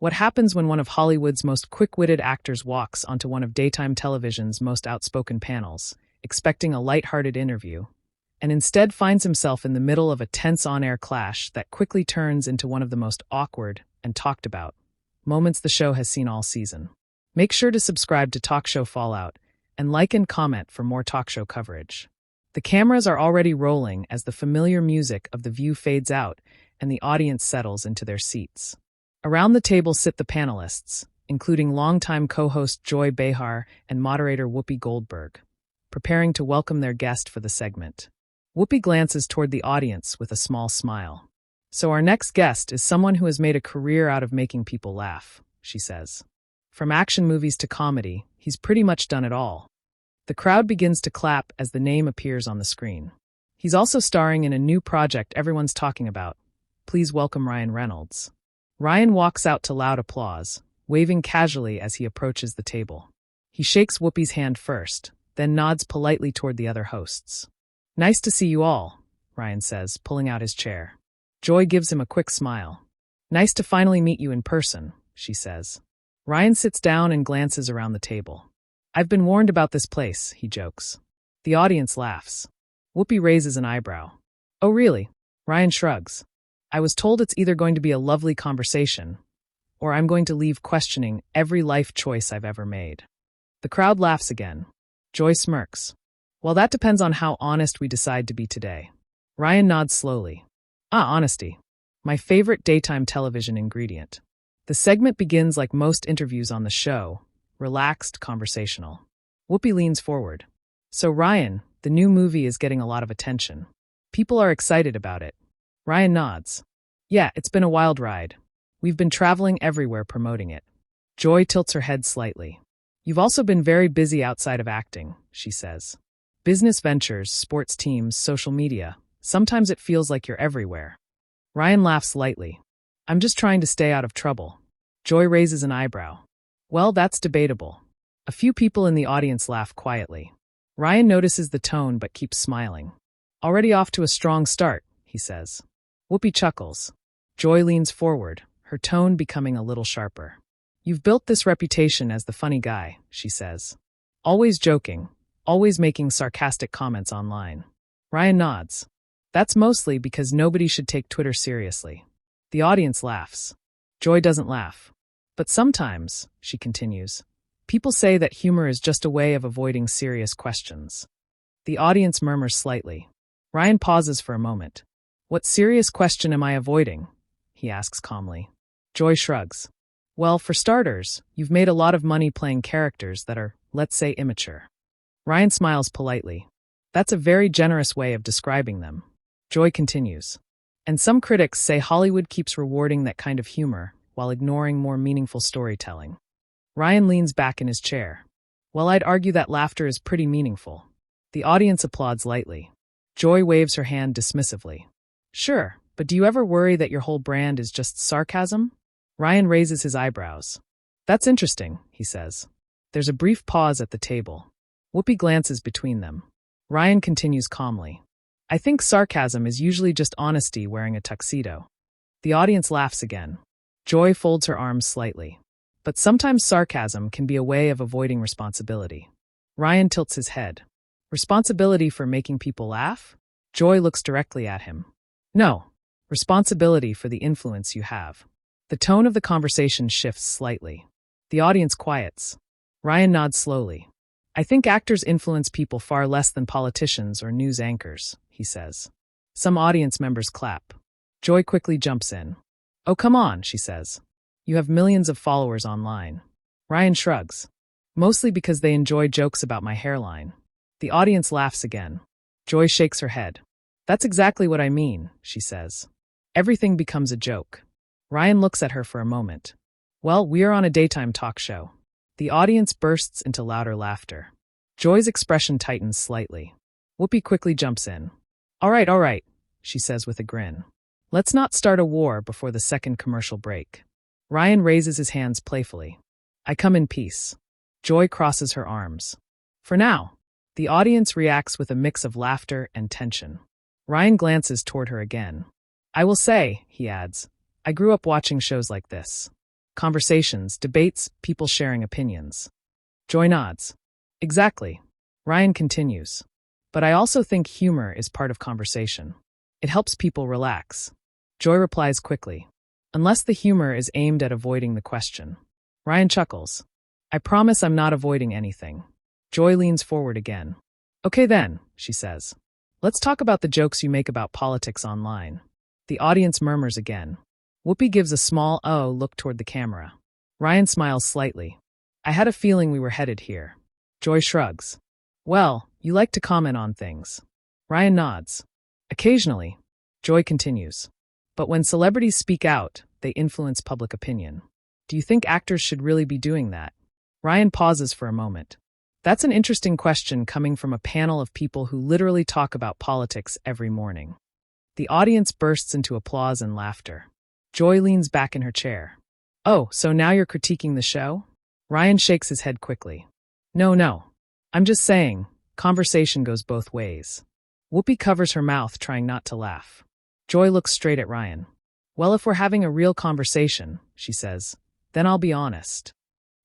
What happens when one of Hollywood's most quick-witted actors walks onto one of daytime television's most outspoken panels, expecting a lighthearted interview, and instead finds himself in the middle of a tense on-air clash that quickly turns into one of the most awkward and talked about moments the show has seen all season. Make sure to subscribe to Talk Show Fallout and like and comment for more talk show coverage. The cameras are already rolling as the familiar music of The View fades out and the audience settles into their seats. Around the table sit the panelists, including longtime co-host Joy Behar and moderator Whoopi Goldberg, preparing to welcome their guest for the segment. Whoopi glances toward the audience with a small smile. "So our next guest is someone who has made a career out of making people laugh," she says. "From action movies to comedy, he's pretty much done it all." The crowd begins to clap as the name appears on the screen. He's also starring in a new project everyone's talking about. Please welcome Ryan Reynolds. Ryan walks out to loud applause, waving casually as he approaches the table. He shakes Whoopi's hand first, then nods politely toward the other hosts. "Nice to see you all," Ryan says, pulling out his chair. Joy gives him a quick smile. "Nice to finally meet you in person," she says. Ryan sits down and glances around the table. "I've been warned about this place," he jokes. The audience laughs. Whoopi raises an eyebrow. "Oh really?" Ryan shrugs. "I was told it's either going to be a lovely conversation, or I'm going to leave questioning every life choice I've ever made." The crowd laughs again. Joy smirks. "Well, that depends on how honest we decide to be today." Ryan nods slowly. Honesty. My favorite daytime television ingredient." The segment begins like most interviews on the show, relaxed, conversational. Whoopi leans forward. "So Ryan, the new movie is getting a lot of attention. People are excited about it." Ryan nods. "Yeah, it's been a wild ride. We've been traveling everywhere promoting it." Joy tilts her head slightly. "You've also been very busy outside of acting," she says. "Business ventures, sports teams, social media. Sometimes it feels like you're everywhere." Ryan laughs lightly. "I'm just trying to stay out of trouble." Joy raises an eyebrow. "Well, that's debatable." A few people in the audience laugh quietly. Ryan notices the tone but keeps smiling. "Already off to a strong start," he says. Whoopi chuckles. Joy leans forward, her tone becoming a little sharper. "You've built this reputation as the funny guy," she says. "Always joking, always making sarcastic comments online." Ryan nods. "That's mostly because nobody should take Twitter seriously." The audience laughs. Joy doesn't laugh. "But sometimes," she continues, "people say that humor is just a way of avoiding serious questions." The audience murmurs slightly. Ryan pauses for a moment. "What serious question am I avoiding?" he asks calmly. Joy shrugs. "Well, for starters, you've made a lot of money playing characters that are, let's say, immature." Ryan smiles politely. "That's a very generous way of describing them." Joy continues. "And some critics say Hollywood keeps rewarding that kind of humor while ignoring more meaningful storytelling." Ryan leans back in his chair. "Well, I'd argue that laughter is pretty meaningful." The audience applauds lightly. Joy waves her hand dismissively. "Sure, but do you ever worry that your whole brand is just sarcasm?" Ryan raises his eyebrows. "That's interesting," he says. There's a brief pause at the table. Whoopi glances between them. Ryan continues calmly. "I think sarcasm is usually just honesty wearing a tuxedo." The audience laughs again. Joy folds her arms slightly. "But sometimes sarcasm can be a way of avoiding responsibility." Ryan tilts his head. "Responsibility for making people laugh?" Joy looks directly at him. "No. Responsibility for the influence you have." The tone of the conversation shifts slightly. The audience quiets. Ryan nods slowly. "I think actors influence people far less than politicians or news anchors," he says. Some audience members clap. Joy quickly jumps in. "Oh, come on," she says. "You have millions of followers online." Ryan shrugs. "Mostly because they enjoy jokes about my hairline." The audience laughs again. Joy shakes her head. "That's exactly what I mean," she says. Everything becomes a joke. Ryan looks at her for a moment. "Well, we are on a daytime talk show." The audience bursts into louder laughter. Joy's expression tightens slightly. Whoopi quickly jumps in. All right, she says with a grin. "Let's not start a war before the second commercial break." Ryan raises his hands playfully. "I come in peace." Joy crosses her arms. "For now." The audience reacts with a mix of laughter and tension. Ryan glances toward her again. "I will say," he adds, "I grew up watching shows like this." Conversations, debates, people sharing opinions. Joy nods. Exactly. Ryan continues. But I also think humor is part of conversation. It helps people relax. Joy replies quickly. Unless the humor is aimed at avoiding the question. Ryan chuckles. I promise I'm not avoiding anything. Joy leans forward again. Okay then, she says. Let's talk about the jokes you make about politics online. The audience murmurs again. Whoopi gives a small look toward the camera. Ryan smiles slightly. I had a feeling we were headed here. Joy shrugs. Well, you like to comment on things. Ryan nods. Occasionally. Joy continues. But when celebrities speak out, they influence public opinion. Do you think actors should really be doing that? Ryan pauses for a moment. That's an interesting question coming from a panel of people who literally talk about politics every morning. The audience bursts into applause and laughter. Joy leans back in her chair. Oh, so now you're critiquing the show? Ryan shakes his head quickly. No. I'm just saying, conversation goes both ways. Whoopi covers her mouth, trying not to laugh. Joy looks straight at Ryan. Well, if we're having a real conversation, she says, then I'll be honest.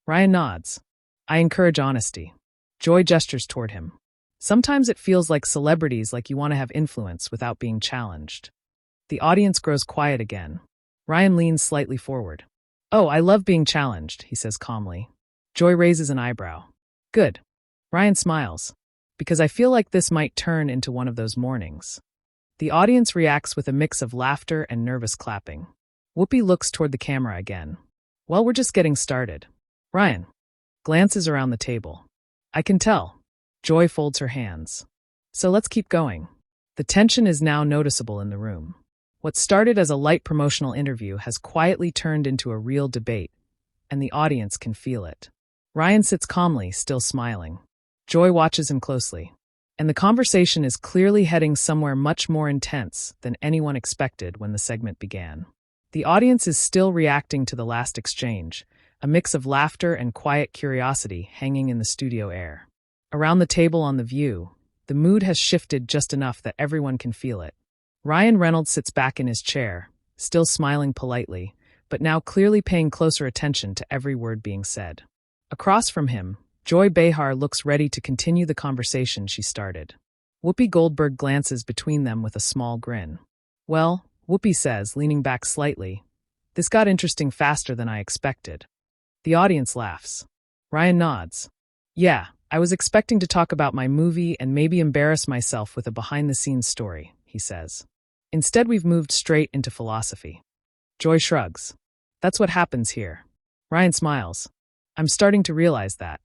Ryan nods. I encourage honesty. Joy gestures toward him. Sometimes it feels like celebrities like you want to have influence without being challenged. The audience grows quiet again. Ryan leans slightly forward. Oh, I love being challenged, he says calmly. Joy raises an eyebrow. Good. Ryan smiles. Because I feel like this might turn into one of those mornings. The audience reacts with a mix of laughter and nervous clapping. Whoopi looks toward the camera again. Well, we're just getting started. Ryan glances around the table. I can tell. Joy folds her hands. So let's keep going. The tension is now noticeable in the room. What started as a light promotional interview has quietly turned into a real debate, and the audience can feel it. Ryan sits calmly, still smiling. Joy watches him closely. And the conversation is clearly heading somewhere much more intense than anyone expected when the segment began. The audience is still reacting to the last exchange, a mix of laughter and quiet curiosity hanging in the studio air. Around the table on The View, the mood has shifted just enough that everyone can feel it. Ryan Reynolds sits back in his chair, still smiling politely, but now clearly paying closer attention to every word being said. Across from him, Joy Behar looks ready to continue the conversation she started. Whoopi Goldberg glances between them with a small grin. Well, Whoopi says, leaning back slightly, this got interesting faster than I expected. The audience laughs. Ryan nods. Yeah, I was expecting to talk about my movie and maybe embarrass myself with a behind-the-scenes story, he says. Instead, we've moved straight into philosophy. Joy shrugs. That's what happens here. Ryan smiles. I'm starting to realize that.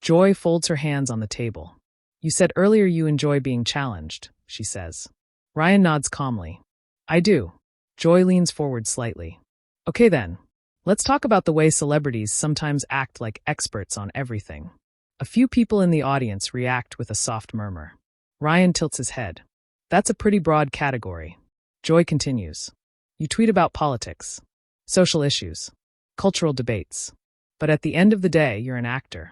Joy folds her hands on the table. You said earlier you enjoy being challenged, she says. Ryan nods calmly. I do. Joy leans forward slightly. Okay then. Let's talk about the way celebrities sometimes act like experts on everything. A few people in the audience react with a soft murmur. Ryan tilts his head. That's a pretty broad category. Joy continues. You tweet about politics, social issues, cultural debates. But at the end of the day, you're an actor.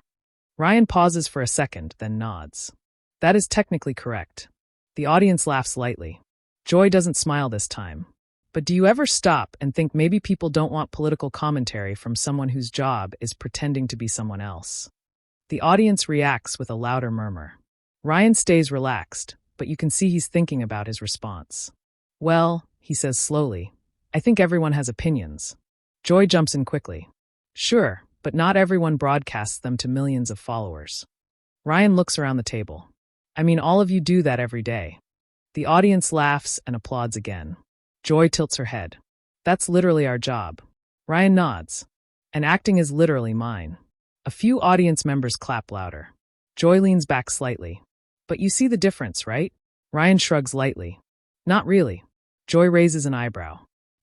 Ryan pauses for a second, then nods. That is technically correct. The audience laughs lightly. Joy doesn't smile this time. But do you ever stop and think maybe people don't want political commentary from someone whose job is pretending to be someone else? The audience reacts with a louder murmur. Ryan stays relaxed, but you can see he's thinking about his response. Well, he says slowly, I think everyone has opinions. Joy jumps in quickly. Sure, but not everyone broadcasts them to millions of followers. Ryan looks around the table. I mean, all of you do that every day. The audience laughs and applauds again. Joy tilts her head. That's literally our job. Ryan nods. And acting is literally mine. A few audience members clap louder. Joy leans back slightly. But you see the difference, right? Ryan shrugs lightly. Not really. Joy raises an eyebrow.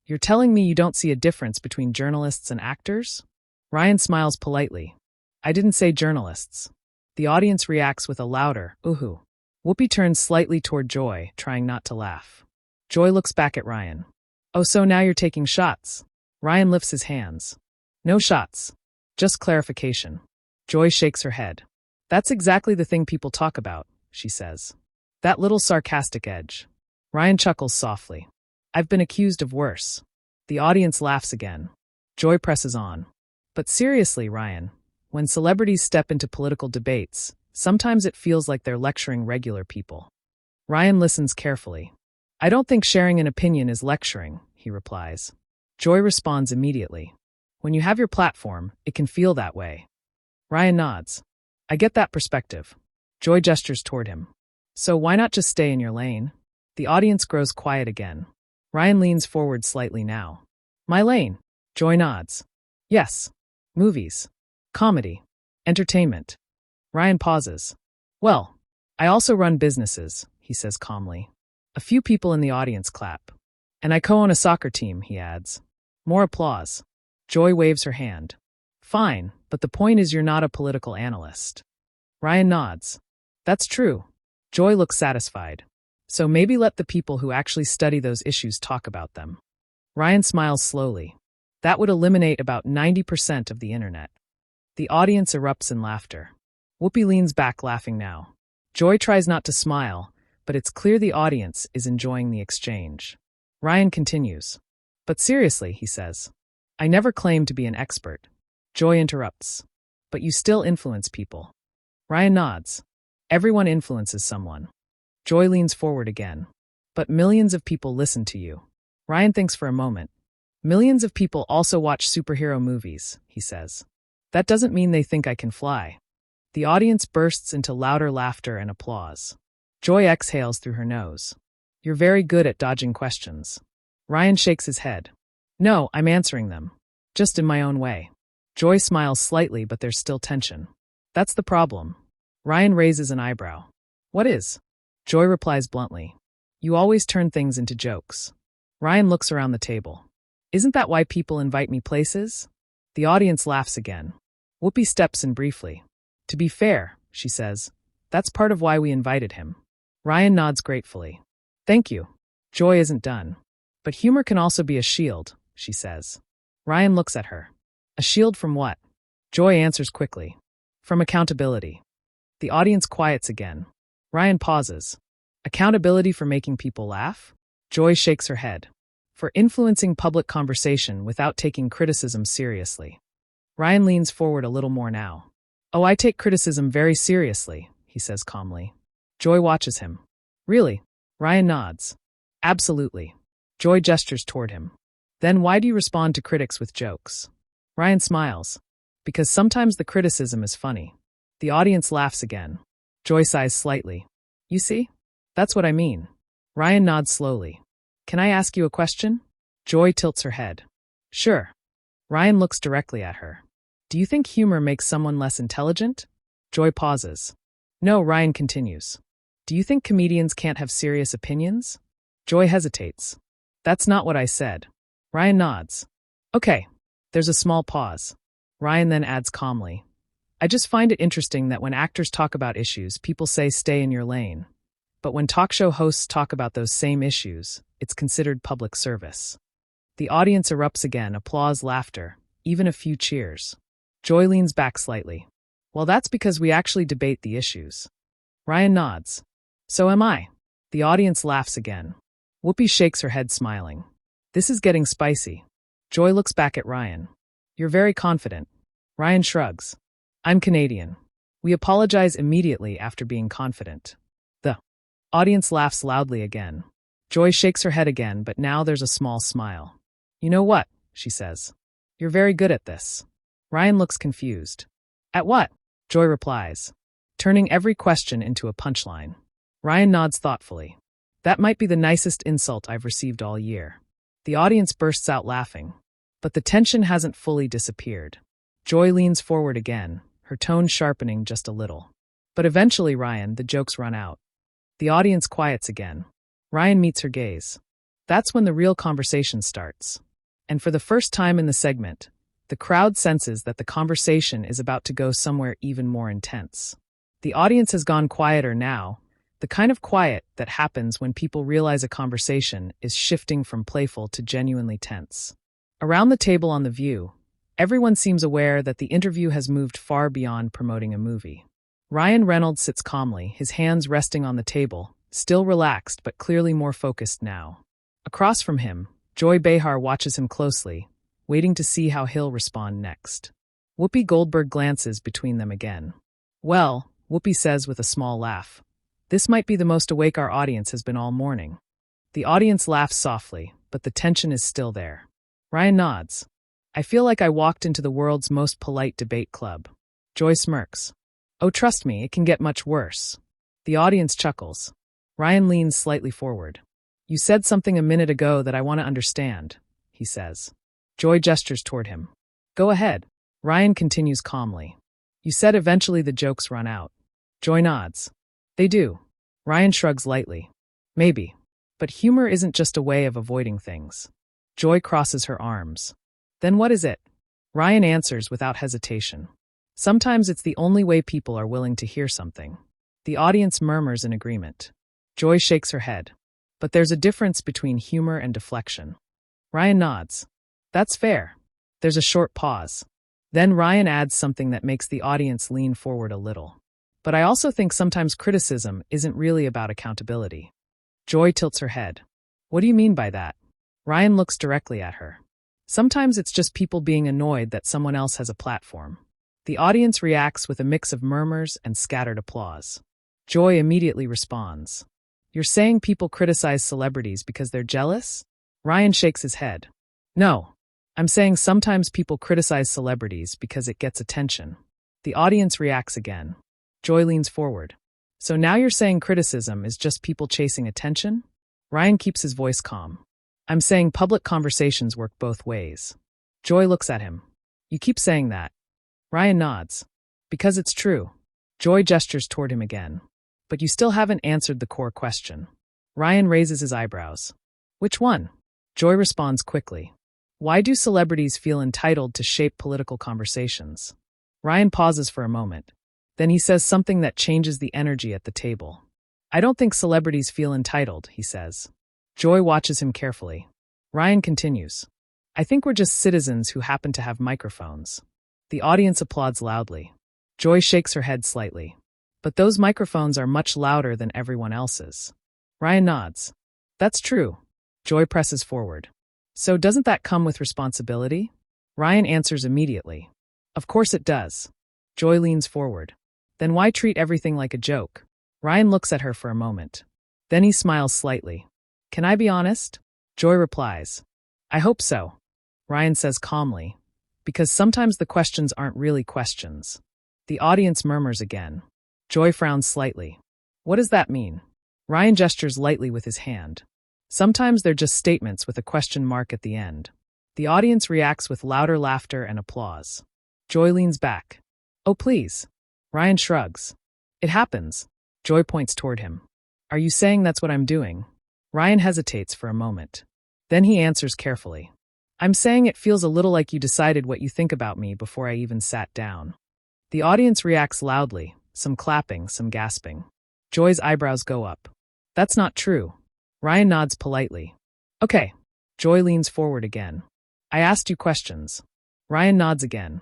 You're telling me you don't see a difference between journalists and actors? Ryan smiles politely. I didn't say journalists. The audience reacts with a louder, ooh. Whoopi turns slightly toward Joy, trying not to laugh. Joy looks back at Ryan. Oh, so now you're taking shots. Ryan lifts his hands. No shots. Just clarification. Joy shakes her head. That's exactly the thing people talk about, she says. That little sarcastic edge. Ryan chuckles softly. I've been accused of worse. The audience laughs again. Joy presses on. But seriously, Ryan, when celebrities step into political debates, sometimes it feels like they're lecturing regular people. Ryan listens carefully. I don't think sharing an opinion is lecturing, he replies. Joy responds immediately. When you have your platform, it can feel that way. Ryan nods. I get that perspective. Joy gestures toward him. So why not just stay in your lane? The audience grows quiet again. Ryan leans forward slightly now. My lane. Joy nods. Yes. Movies. Comedy. Entertainment. Ryan pauses. Well, I also run businesses, he says calmly. A few people in the audience clap. And I co-own a soccer team, he adds. More applause. Joy waves her hand. Fine, but the point is you're not a political analyst. Ryan nods. That's true. Joy looks satisfied. So maybe let the people who actually study those issues talk about them. Ryan smiles slowly. That would eliminate about 90% of the internet. The audience erupts in laughter. Whoopi leans back laughing now. Joy tries not to smile, but it's clear the audience is enjoying the exchange. Ryan continues. But seriously, he says. I never claimed to be an expert. Joy interrupts. But you still influence people. Ryan nods. Everyone influences someone. Joy leans forward again. But millions of people listen to you. Ryan thinks for a moment. Millions of people also watch superhero movies, he says. That doesn't mean they think I can fly. The audience bursts into louder laughter and applause. Joy exhales through her nose. You're very good at dodging questions. Ryan shakes his head. No, I'm answering them. Just in my own way. Joy smiles slightly, but there's still tension. That's the problem. Ryan raises an eyebrow. What is? Joy replies bluntly. You always turn things into jokes. Ryan looks around the table. Isn't that why people invite me places? The audience laughs again. Whoopi steps in briefly. To be fair, she says, that's part of why we invited him. Ryan nods gratefully. Thank you. Joy isn't done. But humor can also be a shield, she says. Ryan looks at her. A shield from what? Joy answers quickly. From accountability. The audience quiets again. Ryan pauses. Accountability for making people laugh? Joy shakes her head. For influencing public conversation without taking criticism seriously. Ryan leans forward a little more now. Oh, I take criticism very seriously, he says calmly. Joy watches him. Really? Ryan nods. Absolutely. Joy gestures toward him. Then why do you respond to critics with jokes? Ryan smiles. Because sometimes the criticism is funny. The audience laughs again. Joy sighs slightly. You see? That's what I mean. Ryan nods slowly. Can I ask you a question? Joy tilts her head. Sure. Ryan looks directly at her. Do you think humor makes someone less intelligent? Joy pauses. No, Ryan continues. Do you think comedians can't have serious opinions? Joy hesitates. That's not what I said. Ryan nods. Okay. There's a small pause. Ryan then adds calmly. I just find it interesting that when actors talk about issues, people say stay in your lane. But when talk show hosts talk about those same issues, it's considered public service. The audience erupts again, applause, laughter, even a few cheers. Joy leans back slightly. Well, that's because we actually debate the issues. Ryan nods. So am I. The audience laughs again. Whoopi shakes her head, smiling. This is getting spicy. Joy looks back at Ryan. You're very confident. Ryan shrugs. I'm Canadian. We apologize immediately after being confident. The audience laughs loudly again. Joy shakes her head again, but now there's a small smile. You know what? She says. You're very good at this. Ryan looks confused. At what? Joy replies, turning every question into a punchline. Ryan nods thoughtfully. That might be the nicest insult I've received all year. The audience bursts out laughing. But the tension hasn't fully disappeared. Joy leans forward again, her tone sharpening just a little. But eventually, Ryan, the jokes run out. The audience quiets again. Ryan meets her gaze. That's when the real conversation starts. And for the first time in the segment, the crowd senses that the conversation is about to go somewhere even more intense. The audience has gone quieter now, the kind of quiet that happens when people realize a conversation is shifting from playful to genuinely tense. Around the table on The View, everyone seems aware that the interview has moved far beyond promoting a movie. Ryan Reynolds sits calmly, his hands resting on the table, still relaxed but clearly more focused now. Across from him, Joy Behar watches him closely, waiting to see how he'll respond next. Whoopi Goldberg glances between them again. Well, Whoopi says with a small laugh, this might be the most awake our audience has been all morning. The audience laughs softly, but the tension is still there. Ryan nods. I feel like I walked into the world's most polite debate club. Joy smirks. Oh, trust me, it can get much worse. The audience chuckles. Ryan leans slightly forward. You said something a minute ago that I want to understand, he says. Joy gestures toward him. Go ahead. Ryan continues calmly. You said eventually the jokes run out. Joy nods. They do. Ryan shrugs lightly. Maybe. But humor isn't just a way of avoiding things. Joy crosses her arms. Then what is it? Ryan answers without hesitation. Sometimes it's the only way people are willing to hear something. The audience murmurs in agreement. Joy shakes her head. But there's a difference between humor and deflection. Ryan nods. That's fair. There's a short pause. Then Ryan adds something that makes the audience lean forward a little. But I also think sometimes criticism isn't really about accountability. Joy tilts her head. What do you mean by that? Ryan looks directly at her. Sometimes it's just people being annoyed that someone else has a platform. The audience reacts with a mix of murmurs and scattered applause. Joy immediately responds. You're saying people criticize celebrities because they're jealous? Ryan shakes his head. No. I'm saying sometimes people criticize celebrities because it gets attention. The audience reacts again. Joy leans forward. So now you're saying criticism is just people chasing attention? Ryan keeps his voice calm. I'm saying public conversations work both ways. Joy looks at him. You keep saying that. Ryan nods. Because it's true. Joy gestures toward him again. But you still haven't answered the core question. Ryan raises his eyebrows. Which one? Joy responds quickly. Why do celebrities feel entitled to shape political conversations? Ryan pauses for a moment. Then he says something that changes the energy at the table. I don't think celebrities feel entitled, he says. Joy watches him carefully. Ryan continues. I think we're just citizens who happen to have microphones. The audience applauds loudly. Joy shakes her head slightly. But those microphones are much louder than everyone else's. Ryan nods. That's true. Joy presses forward. So doesn't that come with responsibility? Ryan answers immediately. Of course it does. Joy leans forward. Then why treat everything like a joke? Ryan looks at her for a moment. Then he smiles slightly. Can I be honest? Joy replies. I hope so. Ryan says calmly. Because sometimes the questions aren't really questions. The audience murmurs again. Joy frowns slightly. What does that mean? Ryan gestures lightly with his hand. Sometimes they're just statements with a question mark at the end. The audience reacts with louder laughter and applause. Joy leans back. Oh, please. Ryan shrugs. It happens. Joy points toward him. Are you saying that's what I'm doing? Ryan hesitates for a moment. Then he answers carefully. I'm saying it feels a little like you decided what you think about me before I even sat down. The audience reacts loudly, some clapping, some gasping. Joy's eyebrows go up. That's not true. Ryan nods politely. Okay. Joy leans forward again. I asked you questions. Ryan nods again.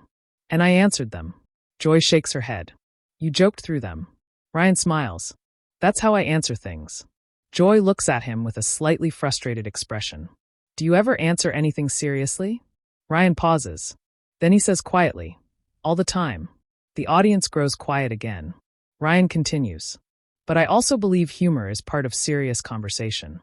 And I answered them. Joy shakes her head. You joked through them. Ryan smiles. That's how I answer things. Joy looks at him with a slightly frustrated expression. Do you ever answer anything seriously? Ryan pauses. Then he says quietly, all the time. The audience grows quiet again. Ryan continues. But I also believe humor is part of serious conversation.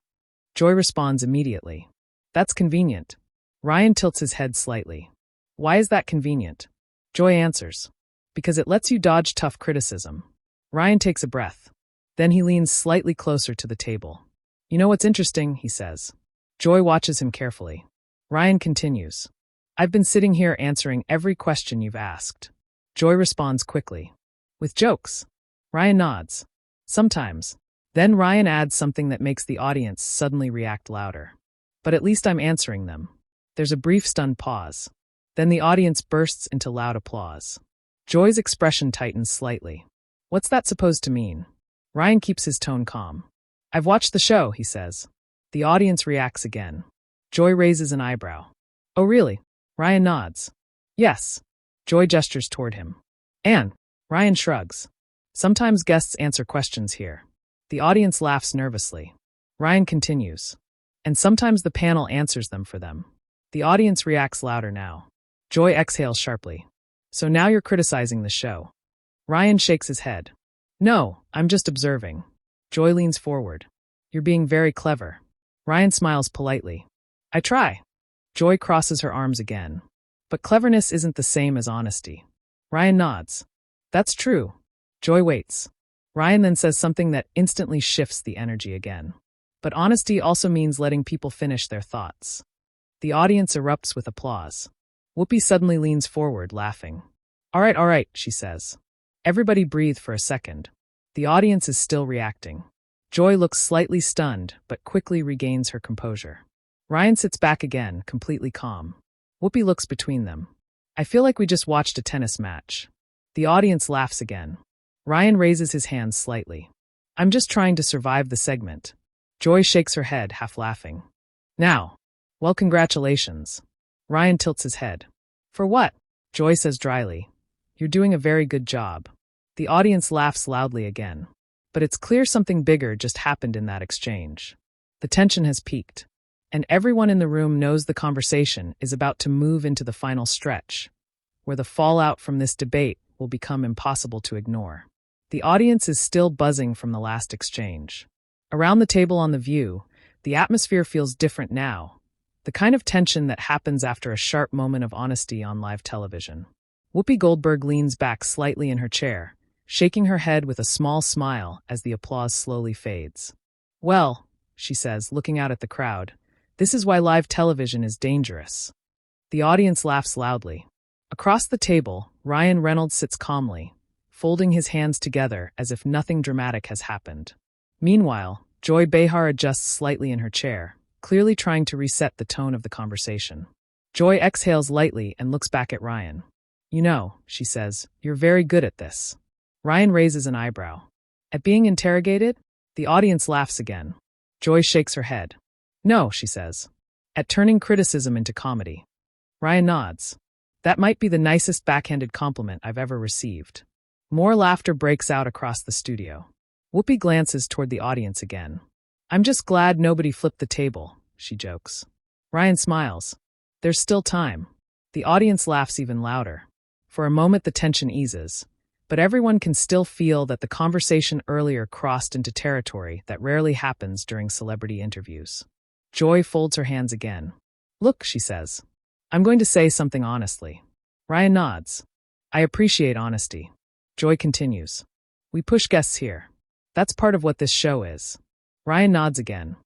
Joy responds immediately. That's convenient. Ryan tilts his head slightly. Why is that convenient? Joy answers. Because it lets you dodge tough criticism. Ryan takes a breath. Then he leans slightly closer to the table. You know what's interesting, he says. Joy watches him carefully. Ryan continues. I've been sitting here answering every question you've asked. Joy responds quickly. With jokes. Ryan nods. Sometimes. Then Ryan adds something that makes the audience suddenly react louder. But at least I'm answering them. There's a brief stunned pause. Then the audience bursts into loud applause. Joy's expression tightens slightly. What's that supposed to mean? Ryan keeps his tone calm. I've watched the show, he says. The audience reacts again. Joy raises an eyebrow. Oh, really? Ryan nods. Yes. Joy gestures toward him. And Ryan shrugs. Sometimes guests answer questions here. The audience laughs nervously. Ryan continues. And sometimes the panel answers them for them. The audience reacts louder now. Joy exhales sharply. So now you're criticizing the show. Ryan shakes his head. No, I'm just observing. Joy leans forward. You're being very clever. Ryan smiles politely. I try. Joy crosses her arms again. But cleverness isn't the same as honesty. Ryan nods. That's true. Joy waits. Ryan then says something that instantly shifts the energy again. But honesty also means letting people finish their thoughts. The audience erupts with applause. Whoopi suddenly leans forward, laughing. All right, she says. Everybody breathe for a second. The audience is still reacting. Joy looks slightly stunned, but quickly regains her composure. Ryan sits back again, completely calm. Whoopi looks between them. I feel like we just watched a tennis match. The audience laughs again. Ryan raises his hands slightly. I'm just trying to survive the segment. Joy shakes her head, half laughing. Now. Well, congratulations. Ryan tilts his head. For what? Joy says dryly. You're doing a very good job. The audience laughs loudly again. But it's clear something bigger just happened in that exchange. The tension has peaked. And everyone in the room knows the conversation is about to move into the final stretch, where the fallout from this debate will become impossible to ignore. The audience is still buzzing from the last exchange. Around the table on The View, the atmosphere feels different now, the kind of tension that happens after a sharp moment of honesty on live television. Whoopi Goldberg leans back slightly in her chair, shaking her head with a small smile as the applause slowly fades. Well, she says, looking out at the crowd, this is why live television is dangerous. The audience laughs loudly. Across the table, Ryan Reynolds sits calmly, folding his hands together as if nothing dramatic has happened. Meanwhile, Joy Behar adjusts slightly in her chair, clearly trying to reset the tone of the conversation. Joy exhales lightly and looks back at Ryan. You know, she says, you're very good at this. Ryan raises an eyebrow. At being interrogated? The audience laughs again. Joy shakes her head. No, she says. At turning criticism into comedy. Ryan nods. That might be the nicest backhanded compliment I've ever received. More laughter breaks out across the studio. Whoopi glances toward the audience again. I'm just glad nobody flipped the table, she jokes. Ryan smiles. There's still time. The audience laughs even louder. For a moment the tension eases, but everyone can still feel that the conversation earlier crossed into territory that rarely happens during celebrity interviews. Joy folds her hands again. Look, she says. I'm going to say something honestly. Ryan nods. I appreciate honesty. Joy continues. We push guests here. That's part of what this show is. Ryan nods again.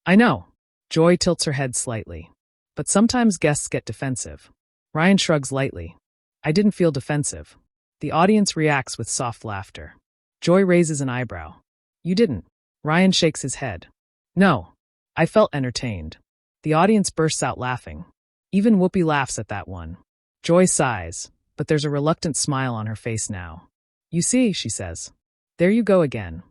I know. Joy tilts her head slightly. But sometimes guests get defensive. Ryan shrugs lightly. I didn't feel defensive. The audience reacts with soft laughter. Joy raises an eyebrow. You didn't. Ryan shakes his head. No. I felt entertained. The audience bursts out laughing. Even Whoopi laughs at that one. Joy sighs, but there's a reluctant smile on her face now. You see, she says. There you go again.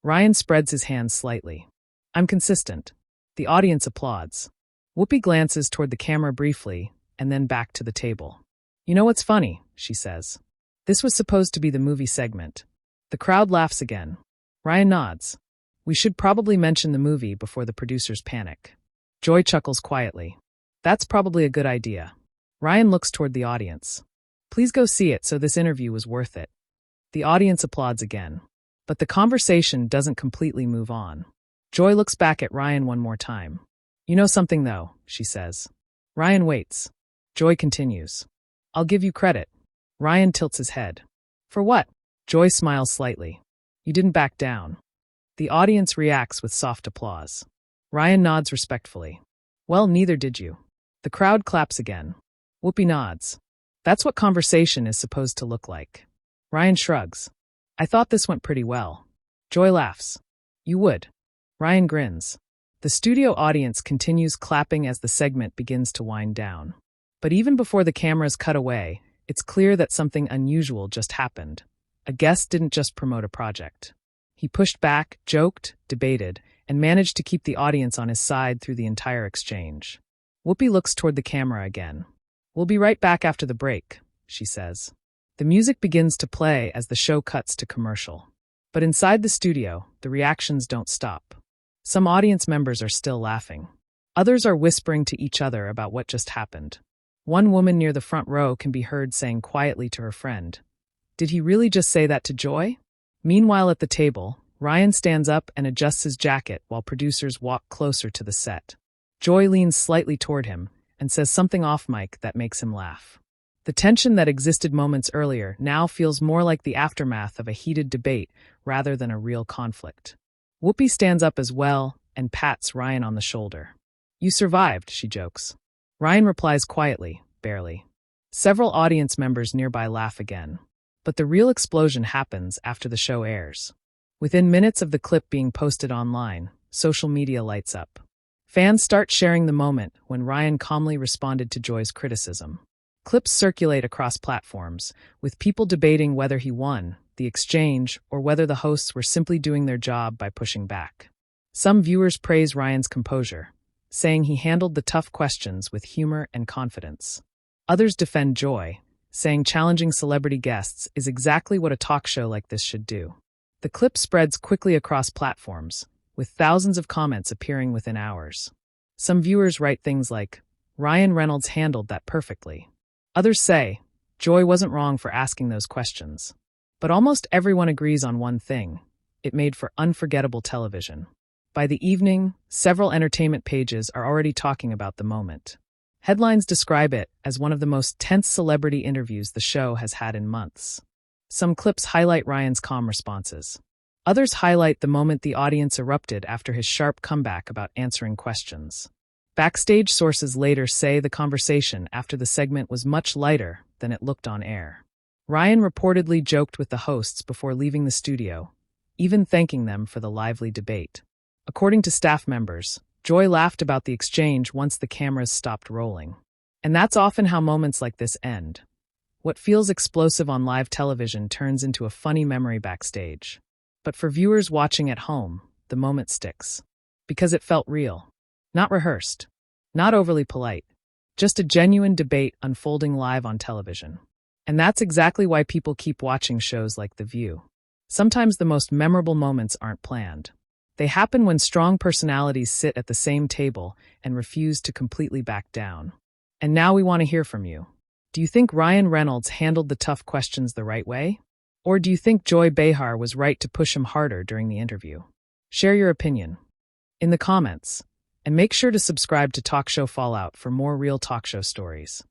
Ryan spreads his hands slightly. I'm consistent. The audience applauds. Whoopi glances toward the camera briefly, and then back to the table. You know what's funny, she says. This was supposed to be the movie segment. The crowd laughs again. Ryan nods. We should probably mention the movie before the producers panic. Joy chuckles quietly. That's probably a good idea. Ryan looks toward the audience. Please go see it so this interview was worth it. The audience applauds again. But the conversation doesn't completely move on. Joy looks back at Ryan one more time. You know something though, she says. Ryan waits. Joy continues. I'll give you credit. Ryan tilts his head. For what? Joy smiles slightly. You didn't back down. The audience reacts with soft applause. Ryan nods respectfully. Well, neither did you. The crowd claps again. Whoopi nods. That's what conversation is supposed to look like. Ryan shrugs. I thought this went pretty well. Joy laughs. You would. Ryan grins. The studio audience continues clapping as the segment begins to wind down. But even before the cameras cut away, it's clear that something unusual just happened. A guest didn't just promote a project. He pushed back, joked, debated, and managed to keep the audience on his side through the entire exchange. Whoopi looks toward the camera again. We'll be right back after the break, she says. The music begins to play as the show cuts to commercial. But inside the studio, the reactions don't stop. Some audience members are still laughing. Others are whispering to each other about what just happened. One woman near the front row can be heard saying quietly to her friend, "Did he really just say that to Joy?" Meanwhile at the table, Ryan stands up and adjusts his jacket while producers walk closer to the set. Joy leans slightly toward him and says something off mic that makes him laugh. The tension that existed moments earlier now feels more like the aftermath of a heated debate rather than a real conflict. Whoopi stands up as well and pats Ryan on the shoulder. "You survived," she jokes. Ryan replies quietly, barely. Several audience members nearby laugh again. But the real explosion happens after the show airs. Within minutes of the clip being posted online, social media lights up. Fans start sharing the moment when Ryan calmly responded to Joy's criticism. Clips circulate across platforms, with people debating whether he won the exchange or whether the hosts were simply doing their job by pushing back. Some viewers praise Ryan's composure, saying he handled the tough questions with humor and confidence. Others defend Joy, saying challenging celebrity guests is exactly what a talk show like this should do. The clip spreads quickly across platforms, with thousands of comments appearing within hours. Some viewers write things like, "Ryan Reynolds handled that perfectly." Others say, "Joy wasn't wrong for asking those questions." But almost everyone agrees on one thing: it made for unforgettable television. By the evening, several entertainment pages are already talking about the moment. Headlines describe it as one of the most tense celebrity interviews the show has had in months. Some clips highlight Ryan's calm responses. Others highlight the moment the audience erupted after his sharp comeback about answering questions. Backstage sources later say the conversation after the segment was much lighter than it looked on air. Ryan reportedly joked with the hosts before leaving the studio, even thanking them for the lively debate. According to staff members, Joy laughed about the exchange once the cameras stopped rolling. And that's often how moments like this end. What feels explosive on live television turns into a funny memory backstage. But for viewers watching at home, the moment sticks. Because it felt real. Not rehearsed. Not overly polite. Just a genuine debate unfolding live on television. And that's exactly why people keep watching shows like The View. Sometimes the most memorable moments aren't planned. They happen when strong personalities sit at the same table and refuse to completely back down. And now we want to hear from you. Do you think Ryan Reynolds handled the tough questions the right way? Or do you think Joy Behar was right to push him harder during the interview? Share your opinion in the comments. And make sure to subscribe to Talk Show Fallout for more real talk show stories.